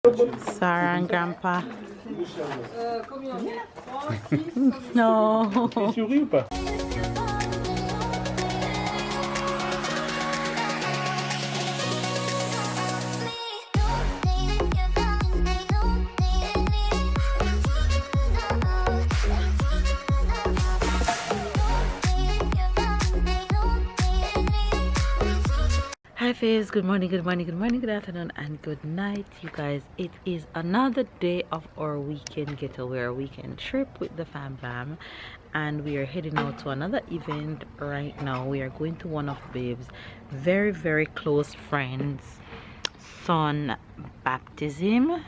Sarah and Grandpa. No. Tu souris ou pas? Hi faves, good morning, good morning, good morning, good afternoon, and good night, you guys. It is another day of our weekend getaway, our weekend trip with the fam, and we are heading out to another event right now. We are going to one of Babe's very close friends' son baptism.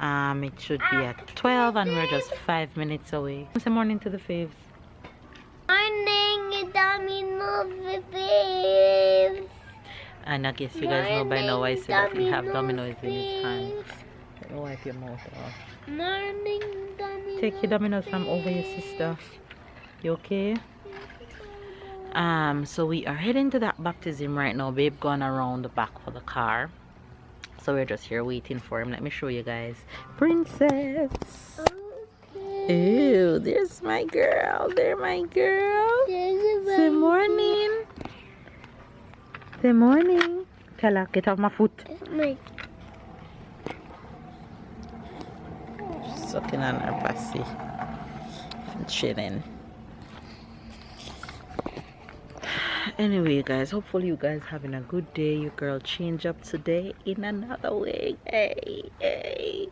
It should be at 12 and we're just 5 minutes away. Say morning to the faves. Morning, Domino's faves. And I guess you guys know by now I said that he have dominoes in his hand. Let me wipe your mouth off. Morning, Domino's. Take your dominoes from over your sister. You okay? So we are heading to that baptism right now. Babe gone around the back for the car. So we're just here waiting for him. Let me show you guys. Princess. Okay. Ew, there's my girl. There my girl. Say morning. Say morning. Kala, get off my foot. Sucking on her pussy. And chilling. Anyway, you guys, hopefully you guys having a good day. Your girl change up today in another way. Hey.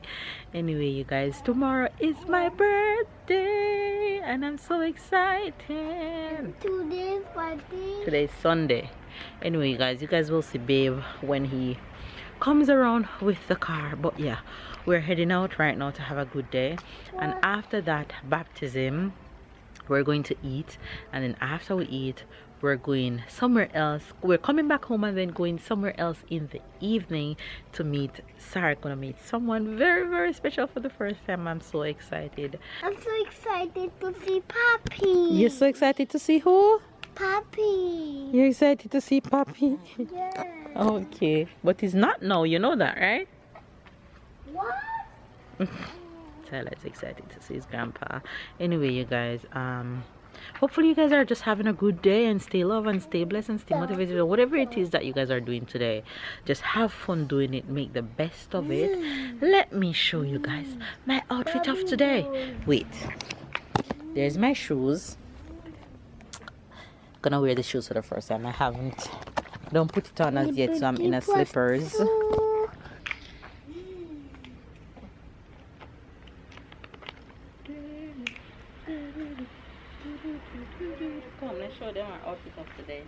Anyway, you guys, tomorrow is my birthday and I'm so excited. Today's party. Today's Sunday. Anyway, you guys will see Babe when he comes around with the car. But yeah, we're heading out right now to have a good day, and after that baptism we're going to eat, and then after we eat we're going somewhere else. We're coming back home and then going somewhere else in the evening to meet Sarah. Gonna meet someone very special for the first time. I'm so excited. I'm so excited to see Papi. You're so excited to see who? Papi. You're excited to see Papi? Yeah. Okay, but he's not now, you know that, right? What? Tyler's excited to see his grandpa. Anyway, you guys, hopefully you guys are just having a good day and stay love and stay blessed and stay motivated, or whatever it is that you guys are doing today. Just have fun doing it, make the best of it. Let me show you guys my outfit of today. Wait, there's my shoes. Gonna wear the shoes for the first time. I don't put it on as yet, so I'm in a slippers. Come, let's show them our outfit of today.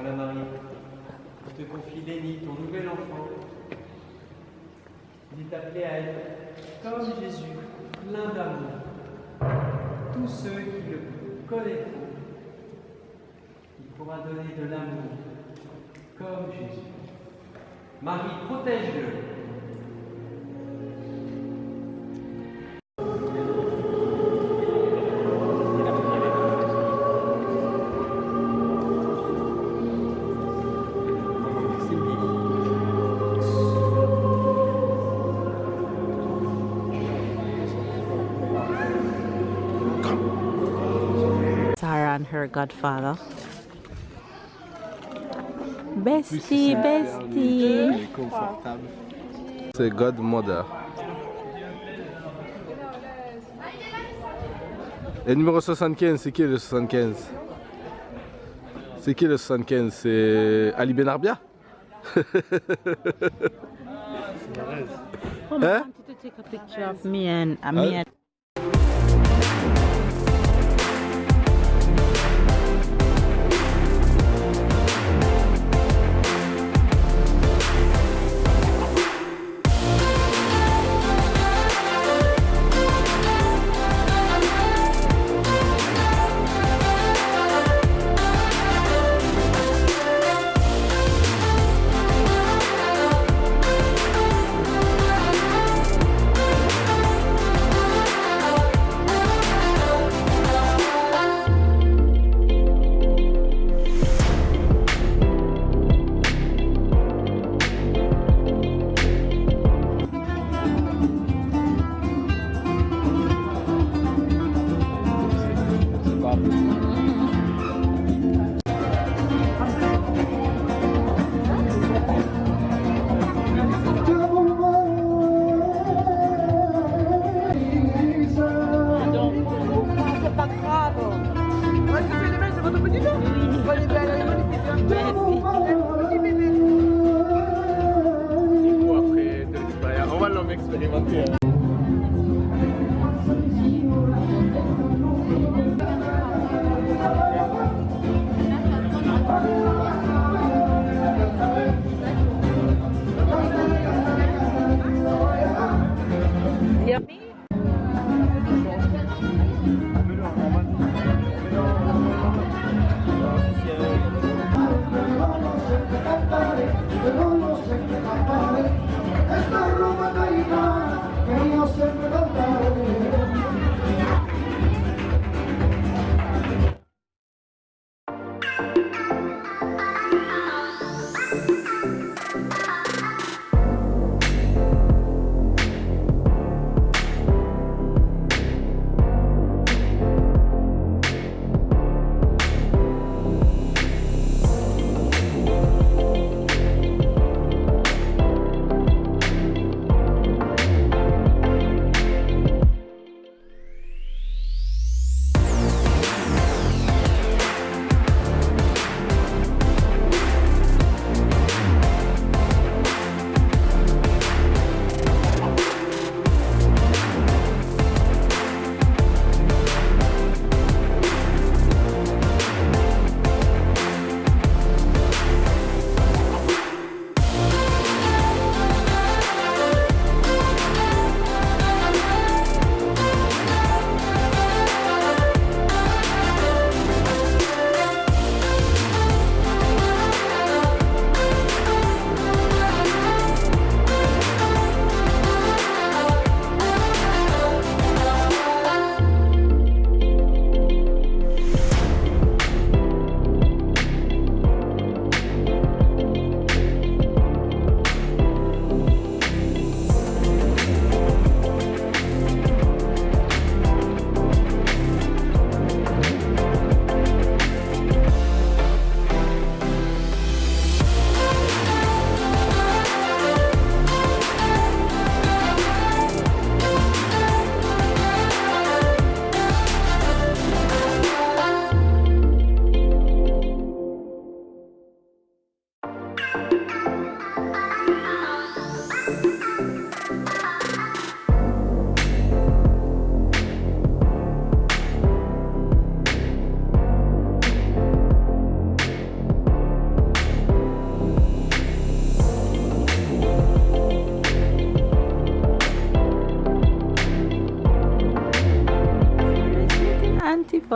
Voilà Marie, je te confie Lénie, ton nouvel enfant. Il est appelé à être comme Jésus, plein d'amour. Tous ceux qui le connaîtront, il pourra donner de l'amour, comme Jésus. Marie, protège-le. Sarah and her godfather. Bestie, bestie. Confortable. C'est Godmother. Et numéro 75, c'est qui le 75? C'est qui le 75? C'est Ali Benarbia? Oh, I Hein? wanted to take a picture of me and On va l'homme expérimenter. Yummy.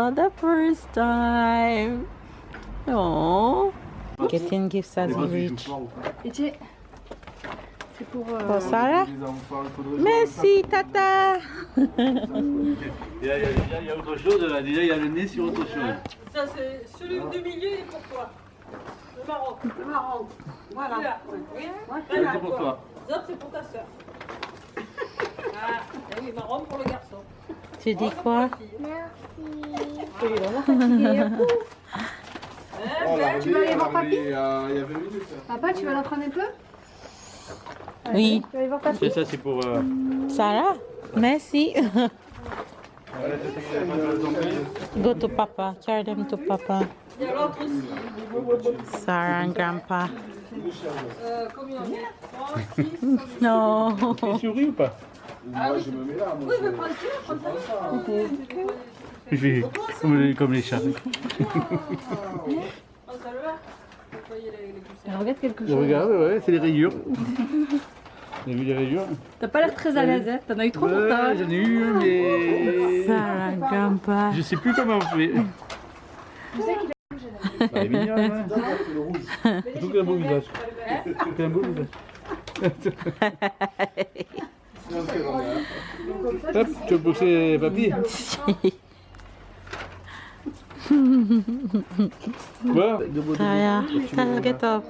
for the first time. Oh, getting gifts as we reach. C'est pour. For Sarah? Merci, Tata. Il y a autre chose là, déjà il y a le nez sur autre chose. Ça, c'est celui du milieu est pour toi. Le marron. Le marron. Voilà. Là. C'est pour toi. Les autres, c'est pour ta soeur. Ah, et les marrons pour le garçon. Tu dis quoi? Tu vas aller voir papy? Il y a 20 minutes. Papa, tu vas la prendre un peu? Oui. Tu vas aller voir papy? C'est ça, c'est pour. Sarah? Merci. Go to Papa. Carry them to Papa. Il y a l'autre aussi. Sarah and Grandpa. Combien on est? 3, 6, No. Tu souris ou pas? Moi, je me mets là. Moi, oui, mais prends le prends ça. Je fais comme les chats. Regarde quelque Je regarde, ouais, c'est les rayures. T'as vu les rayures? T'as pas l'air très à l'aise, hein? T'en as eu trop pour Ouais, ta. j'en ai eu, mais. Sarah and Grandpa. Je sais plus comment on fait. Elle est mignonne, ouais. Surtout qu'elle a un beau visage. Surtout qu'elle a un beau visage. Hop, tu veux boxer papy? Quoi? Sarah, Sarah, get up.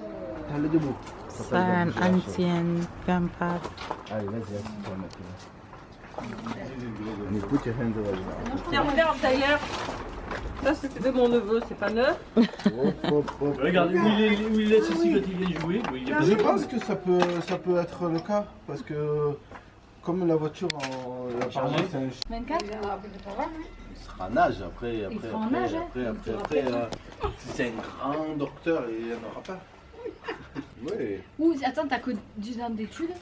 Allez, debout. Sarah and Auntie and Grandpa. Allez, vas-y, assis-toi maintenant. Put your hands over your Tiens, regarde Tyler. Ça, c'était de mon neveu, c'est pas neuf. Regarde, où il laisse ici quand il vient jouer. Oui, il y a pas Je de- pense que ça peut être le cas parce que comme la voiture apparemment c'est un 24? il sera en âge après si c'est un grand docteur il n'y en aura pas. Oui. Ou attends, t'as que 10 ans d'études?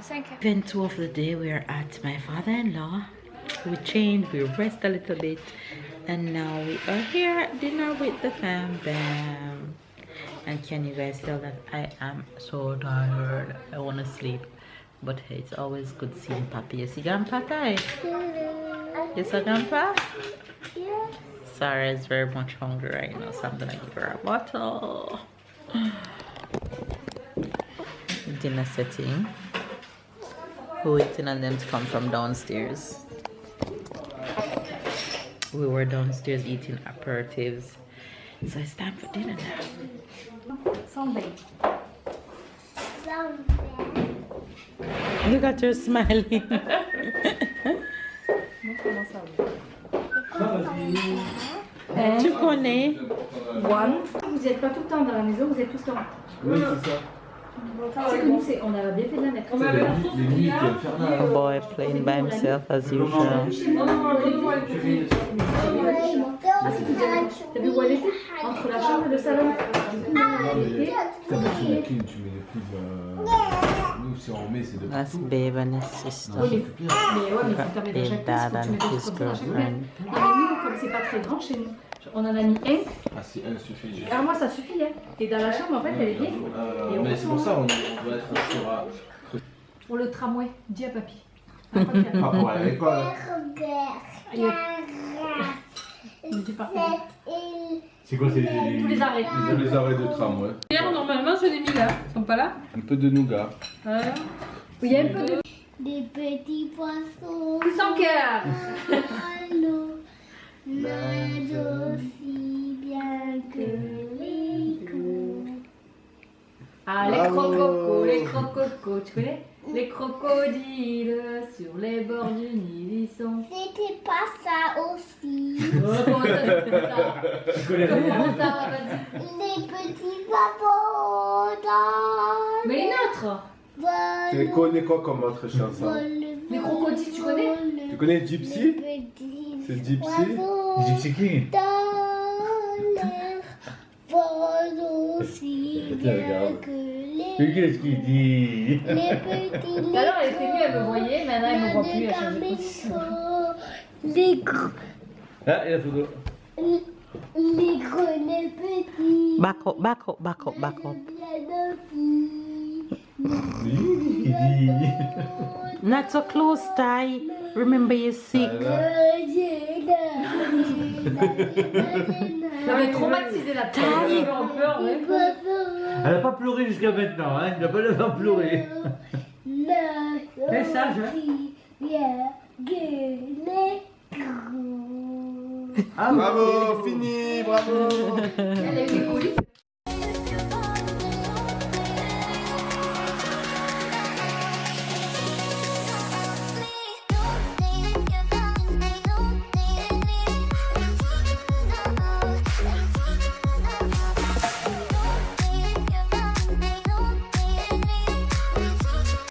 5. Event 2 of the day, we are at my father-in-law. We changed, we rest a little bit, and now we are here at dinner with the fam bam. And can you guys tell that I am so tired? I want to sleep, but hey, it's always good seeing Papi. You see Grandpa? Ty? You saw Grandpa? Sarah is very much hungry right now, so I'm gonna give her a bottle. Dinner setting. We're waiting on them to come from downstairs. We were downstairs eating aperitifs, so it's time for dinner now. Sunday. Look at her smiling. Tu connais? One. Vous n'êtes pas tout le temps dans la maison, vous êtes tout le temps. Oui, c'est ça. C'est que nous, on a bien fait de la mettre. A boy playing by himself as usual. T'as vu où elle était? Entre la chambre et le salon. Tu mets les nous si on met c'est de That's Babe and his sister. Mais ouais, mais il faut t'en mettre dans His chaque pièce, dad faut que tu and mettes his des trucs dans chaque pièce. girlfriend. Non, mais nous, comme c'est pas très grand chez nous, on en a mis un. Ah c'est insuffisant. Alors moi, ça suffit, hein. Et dans la chambre, en fait, elle est bien. Et on Mais c'est pour ça on doit être sur Pour le tramway, dis à papy. par rapport à l'école. Il me dit pas. C'est quoi, c'est Tous les arrêts. Les arrêts de tram, ouais. Hier, normalement, je l'ai mis là. Ils sont pas là. Un peu de nougat. Il y a un peu de. Des petits poissons. Sans cœur. Allô, nage aussi bien que les coques. Ah, les crococos, les crococos, tu connais? Les crocodiles sur les bords du Nil, ils sont. C'était pas ça aussi. Oh, comment ça, c'est ça? Comment ça, vas-y? Les petits papons dans Mais une autre. Tu connais quoi comme autre chanson? Les crocodiles, tu connais? Tu connais Gypsy? C'est Gypsy? Gypsy King. Dans l'air, volent aussi bien que Mais les qu'est-ce qu'il dit? petits. Tout à l'heure, elle était nue, elle me voyait, maintenant elle me voit plus, elle change de position. Les gros, Ah, et la photo. les gros, les petits. Back up, back up, back up, back up. Il dit. Not so close, Ty. Remember you're sick. Ça va traumatiser la tête. Il va en peur, ouais. Elle n'a pas pleuré jusqu'à maintenant, hein. Il n'a pas la faire pleurer. Fais sage, hein. Ah, Bravo, fini, bravo. Elle a eu des coliques.